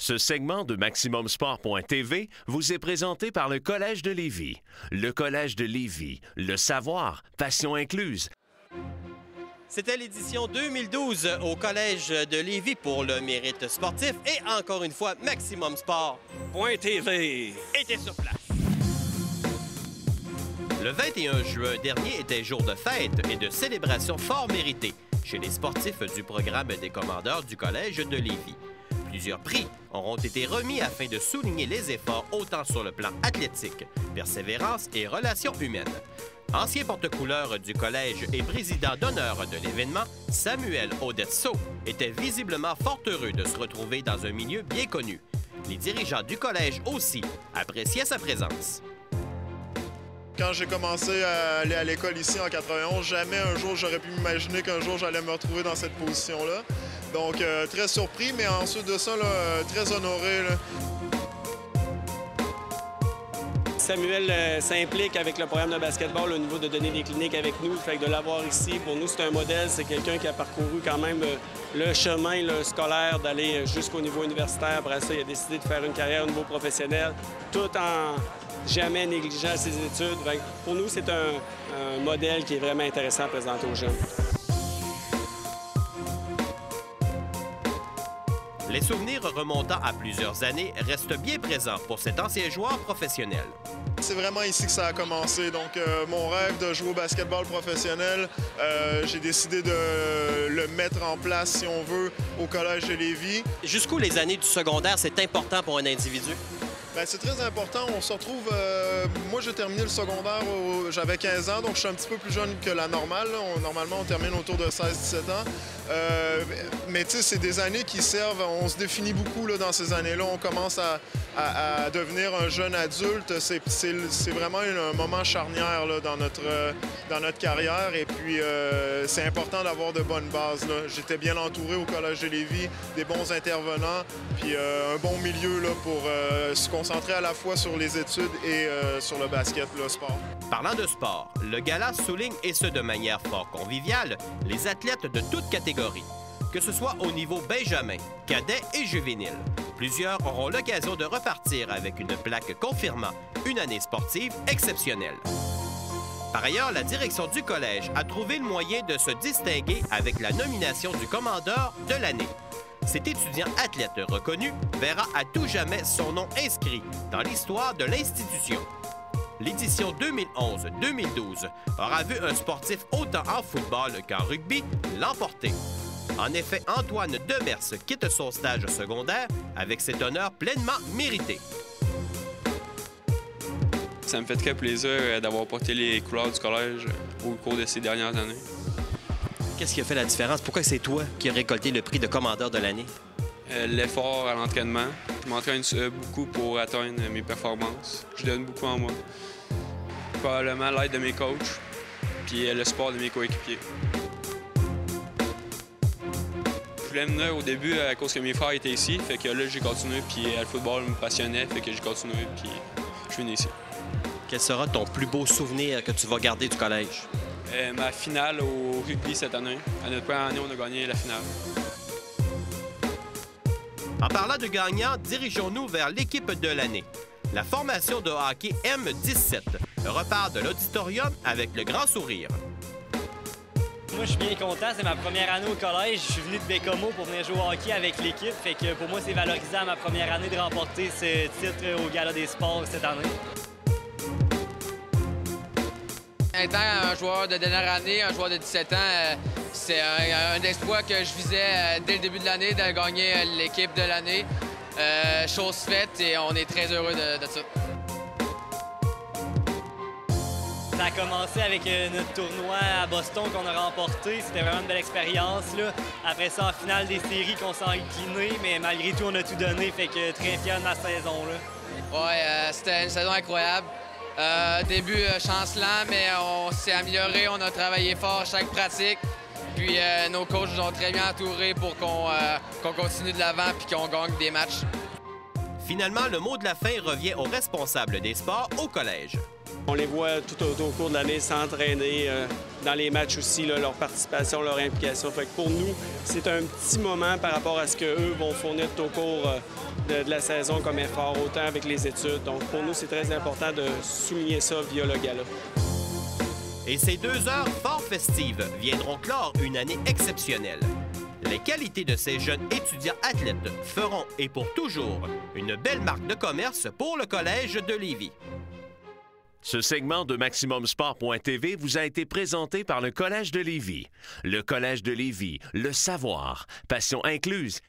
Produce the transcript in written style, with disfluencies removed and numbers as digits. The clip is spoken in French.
Ce segment de MaximumSport.tv vous est présenté par le Collège de Lévis. Le Collège de Lévis, le savoir, passion incluse. C'était l'édition 2012 au Collège de Lévis pour le mérite sportif et encore une fois, MaximumSport.tv était sur place. Le 21 juin dernier était jour de fête et de célébration fort méritée chez les sportifs du programme des commandeurs du Collège de Lévis. Plusieurs prix auront été remis afin de souligner les efforts autant sur le plan athlétique, persévérance et relations humaines. Ancien porte-couleur du collège et président d'honneur de l'événement, Samuel Odetso était visiblement fort heureux de se retrouver dans un milieu bien connu. Les dirigeants du collège aussi appréciaient sa présence. Quand j'ai commencé à aller à l'école ici en 91, jamais un jour j'aurais pu m'imaginer qu'un jour j'allais me retrouver dans cette position-là. Donc très surpris, mais ensuite de ça, là, très honoré. Là. Samuel s'implique avec le programme de basketball au niveau de donner des cliniques avec nous. Fait que de l'avoir ici, pour nous, c'est un modèle. C'est quelqu'un qui a parcouru quand même le chemin scolaire d'aller jusqu'au niveau universitaire. Après ça, il a décidé de faire une carrière au niveau professionnel, tout en jamais négligeant ses études. Fait que pour nous, c'est un modèle qui est vraiment intéressant à présenter aux jeunes. Les souvenirs remontant à plusieurs années restent bien présents pour cet ancien joueur professionnel. C'est vraiment ici que ça a commencé. Donc, mon rêve de jouer au basketball professionnel, j'ai décidé de le mettre en place, si on veut, au Collège de Lévis. Jusqu'où les années du secondaire, c'est important pour un individu? Bien, c'est très important. On se retrouve... moi, j'ai terminé le secondaire, j'avais 15 ans, donc je suis un petit peu plus jeune que la normale. Normalement, on termine autour de 16-17 ans. Mais tu sais, c'est des années qui servent... On se définit beaucoup là, dans ces années-là. On commence à devenir un jeune adulte. C'est vraiment un moment charnière là, dans notre carrière. Et puis, c'est important d'avoir de bonnes bases. J'étais bien entouré au Collège de Lévis, des bons intervenants, puis un bon milieu là, pour se concentrer à la fois sur les études et sur le basket, le sport. Parlant de sport, le gala souligne, et ce de manière fort conviviale, les athlètes de toutes catégories, que ce soit au niveau benjamin, cadet et juvénile. Plusieurs auront l'occasion de repartir avec une plaque confirmant une année sportive exceptionnelle. Par ailleurs, la direction du collège a trouvé le moyen de se distinguer avec la nomination du commandeur de l'année. Cet étudiant athlète reconnu verra à tout jamais son nom inscrit dans l'histoire de l'institution. L'édition 2011-2012 aura vu un sportif autant en football qu'en rugby l'emporter. En effet, Antoine Demers quitte son stage secondaire avec cet honneur pleinement mérité. Ça me fait très plaisir d'avoir porté les couleurs du collège au cours de ces dernières années. Qu'est-ce qui a fait la différence? Pourquoi c'est toi qui as récolté le prix de commandeur de l'année? L'effort à l'entraînement. Je m'entraîne beaucoup pour atteindre mes performances. Je donne beaucoup en moi. Probablement l'aide de mes coachs, puis le support de mes coéquipiers. Je voulais venir au début à cause que mes frères étaient ici, fait que là j'ai continué, puis le football me passionnait, fait que j'ai continué, puis je suis venu ici. Quel sera ton plus beau souvenir que tu vas garder du collège? Ma finale au rugby cette année. À notre première année, on a gagné la finale. En parlant de gagnants, dirigeons-nous vers l'équipe de l'année. La formation de hockey M17 repart de l'auditorium avec le grand sourire. Moi, je suis bien content. C'est ma première année au collège. Je suis venu de Bécomo pour venir jouer au hockey avec l'équipe. Fait que pour moi, c'est valorisant ma première année de remporter ce titre au Gala des sports cette année. Étant un joueur de dernière année, un joueur de 17 ans, c'est un exploit que je visais dès le début de l'année, de gagner l'équipe de l'année. Chose faite et on est très heureux de ça. Ça a commencé avec notre tournoi à Boston qu'on a remporté. C'était vraiment une belle expérience. Après ça, en finale des séries qu'on s'est incliné, mais malgré tout, on a tout donné. Fait que très fier de ma saison. Ouais, c'était une saison incroyable. Début chancelant, mais on s'est amélioré, on a travaillé fort chaque pratique. Puis nos coachs nous ont très bien entourés pour qu'on continue de l'avant puis qu'on gagne des matchs. Finalement, le mot de la fin revient aux responsables des sports au collège. On les voit tout au cours de l'année s'entraîner, dans les matchs aussi, là, leur participation, leur implication. Fait que pour nous, c'est un petit moment par rapport à ce qu'eux vont fournir tout au cours de la saison comme effort, autant avec les études. Donc pour nous, c'est très important de souligner ça via le gala. Et ces 2 heures fort festives viendront clore une année exceptionnelle. Les qualités de ces jeunes étudiants athlètes feront, et pour toujours, une belle marque de commerce pour le Collège de Lévis. Ce segment de MaximumSport.tv vous a été présenté par le Collège de Lévis. Le Collège de Lévis, le savoir, passion incluse